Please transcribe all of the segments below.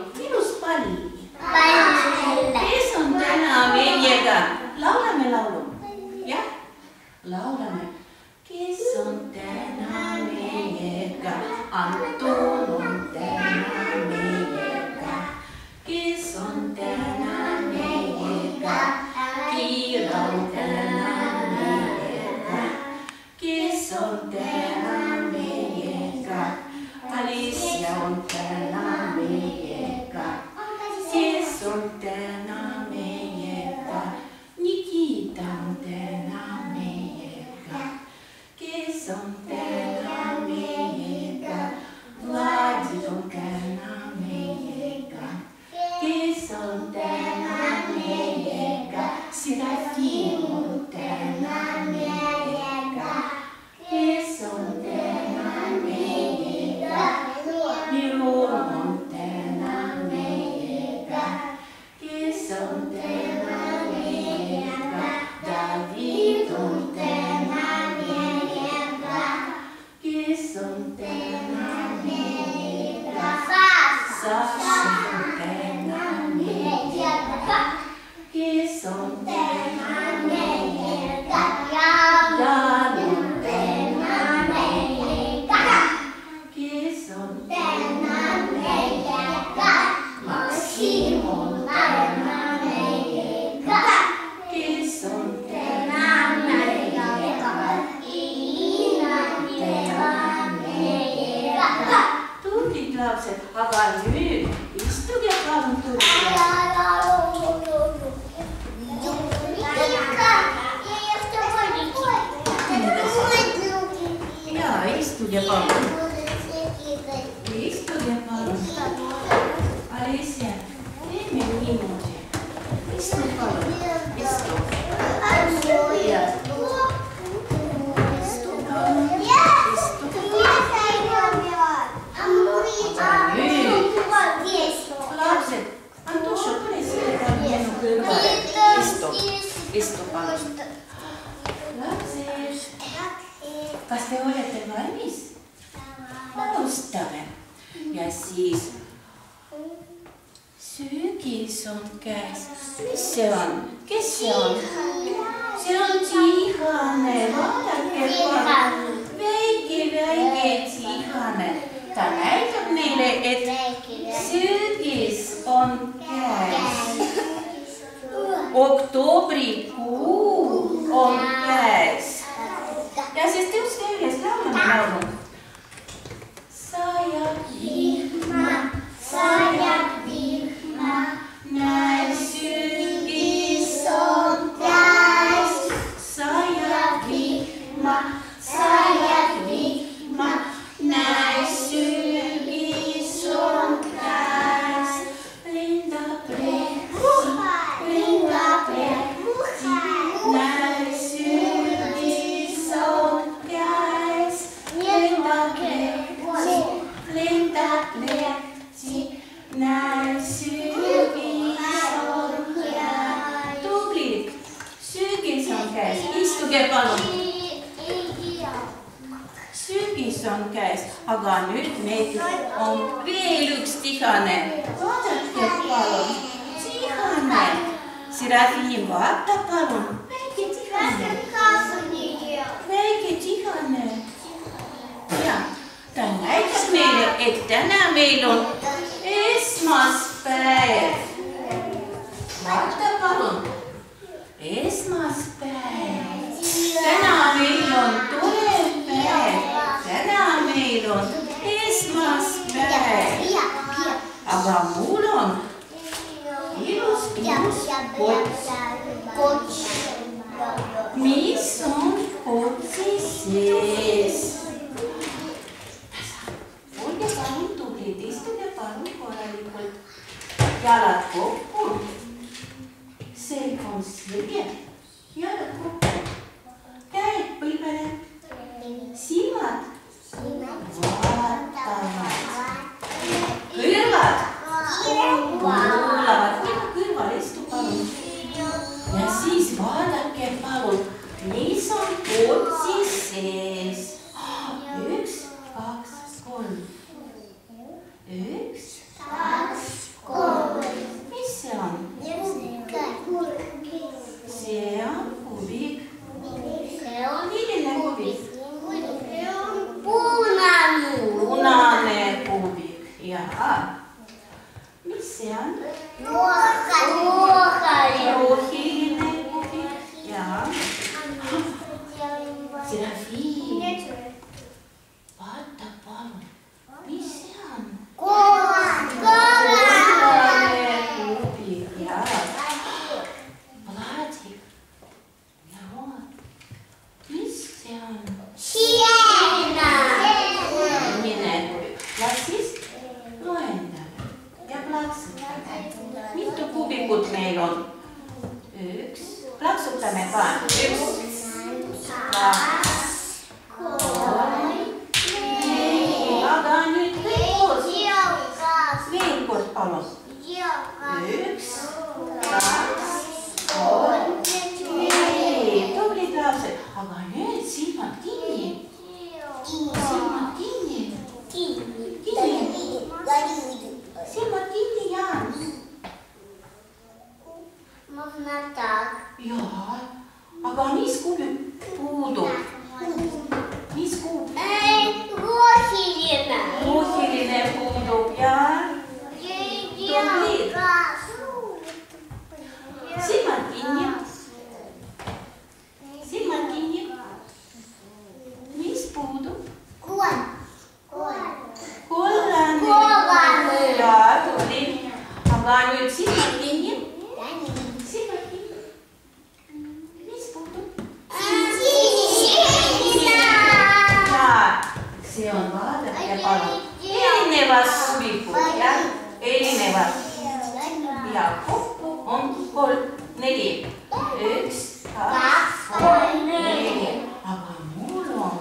palun, ilus pall. Kes on täna meiega? Laulame laulu. Jah, laulame. Kes on täna meiega? Anton on täna meiega. Kes on täna meiega? Kiira on täna meiega. Kes on täna meiega? Alicia on täna meiega. Kes on täna meiega? Nikita on täna meiega. Kes on täna meiega? Vladimir on täna meiega. Kes on täna meiega? Serafim on täna meiega. Kes on täna meiega? Miron on täna meiega. Kes on täna meiega? David on täna meiega. Kes on täna meiega? Sasha on täna meiega. Kes on täna meiega? Jan on täna meiega. Kes on täna meiega? Maksim on täna meiega. Kes on täna meiega? Iina on täna meiega. Tublid lapsed, aga nüüd istuge palun tublid. Ja, istuge palun. Istuge palun. Alicia, teeme niimoodi. Istu palun. Istu. Ja. Istu palun. Istu. Aga nüüd. Lapsed, Antoša, pane selle palun minu kõrvale. Istu. Istu palun. Lapsed, kas te olete valmis? Alustame. Ja siis söögis on käes. Mis see on? Kes see on? See on Tihane. Vaadake palun. Väike Tihane. Ta näitab meile, et söögis on käes. Oktoobrikuu on käes. Ja siis tõuske üles, laulame laulu. Sajab vihma, näe söögis on käes. Sajab vihma, näe söögis on käes. Lendab lehti, näe söögis on käes. Lendab lehti, näe söögis on käes. Tublid, söögis on käes, istuge palun. Söögis on käes, aga nüüd meil on veel üks Tihane. Vaadake palun, Tihane. Serafim, vaata palun, väike Tihane. Väike Tihane. Ja, ta näitab meile, et täna meil on esmaspäev. Vaata palun, esmaspäev. Täna meil on tore päev. Täna meil on esmaspäev. Aga mul on ilus kots. Mis on kotsi sees? Olge palun tublid, istuge palun korralikult. Jalad kokku. Selg on sirge. Jalad kokku. Käed põlvele. Silmad vaatavad. Kõrvad kuulavad. Minu kõrval istu palun. Ja siis vaadake palun, mis on kotsi sees. 1, 2, 3. 1, 2, Roheline klubi. Ja. Serafiin. Vaata palun, mis see on? Kollane klubi. Ja. Plaatsi. Ja. Mis see on? Sinine klubi. Ja siis loendame ja plaksutame. Mitu kubikut meil on? Üks. Plaksutame ka. Üks. Kaks. Kolm. Neli. Aga nüüd koos. Veel kord palun. Üks. Kaks. Kolm. Neli. Tublid lapsed. Aga nüüd silmad kinni. Silmad kinni. Silmad kinni, Jaan. Jaa, aga mis kubi puudub? Mis kubi? Roheline puudub ja tublid. Silmad kinni. Silmad kinni. Mis puudub? Kollane. Jaa, tublid. Aga nüüd silmad kinni. Silmad kinni. Mis puudub? Jaa, see on vaadake palun. Erinevad kubikud, jah? Erinevad. Ja kokku on 4. 1, 2, 3, 4. Aga mul on.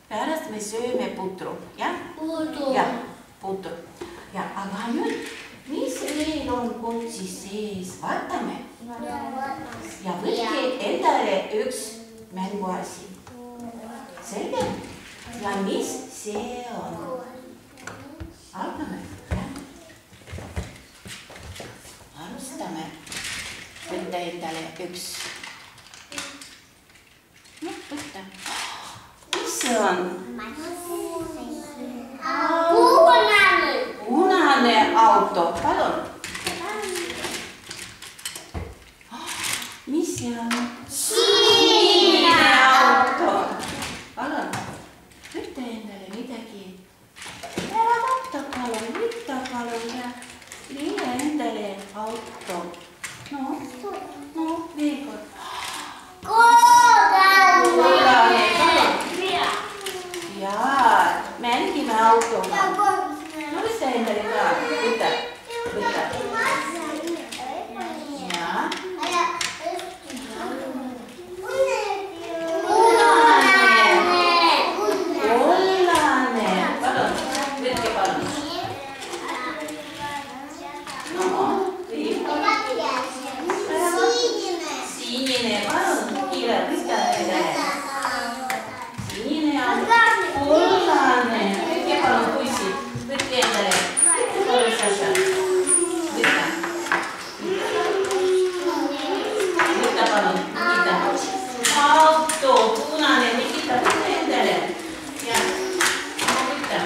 Pärast me sööme putru, jah? Jah, putru. Ja, aga nüüd, mis meil on kotsis sees? Vaatame. Ja võtke endale üks mänguasi. Selge? Ja mis see on? Algame. Alustame. Võtta endale üks. Võtta. Mis see on? Punane auto. Palun. Mis see on? Sinine auto. Palun. Võtta endale midagi. Ära võtta palun. Võtta palun ja leia endale auto. No, veel kord. Kollane. Jaa, mängime autoga. No võtta endale ka. Võtta. Jaa. Kollane. Palun, võtke palun. No, sinine, palun, kiire, võtta endale. Sinine on kollane. Võtke palun, poisid, võtke endale. Võtke palun, Saša. Võtta. Võtta palun, Nikita. Auto, punane, Nikita, võtta endale. Ja, võtta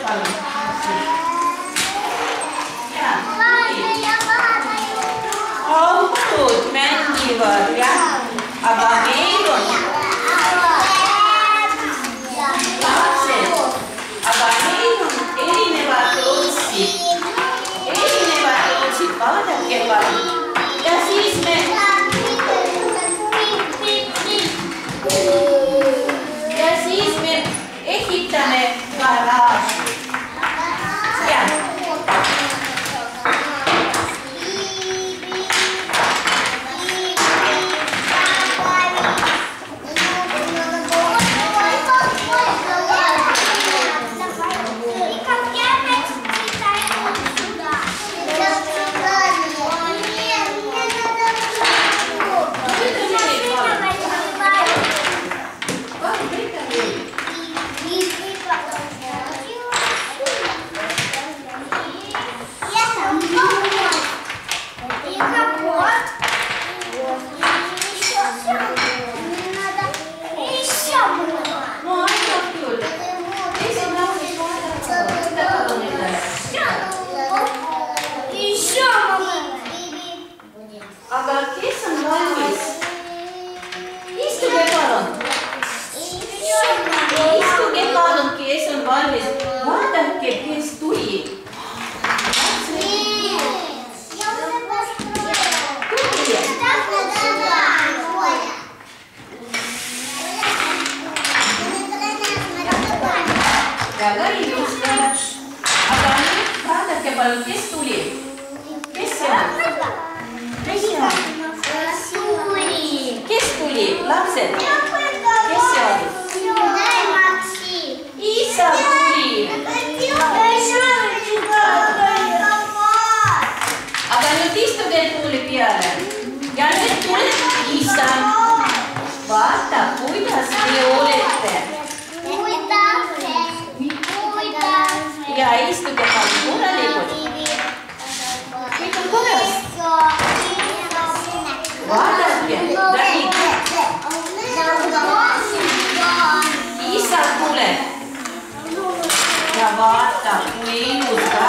palun. Ja, autod mängivad, jah, aga meil on lapsed, aga meil on erinevad lotsid, vaadake palun. Ja siis me ehitame garaaži. Ja. palun, kes tuli? Kes see on? Kes tuli? Lapsed? Kes see oli? Isa tuli. Aga nüüd istuge tuuli peale. Ja nüüd tuleb isa. Vaata, kuidas te olete. Ja istuge palun korralikult. Kõik on korras. Vaadake, David. Isa tuleb. Ja vaata, kui ilus ta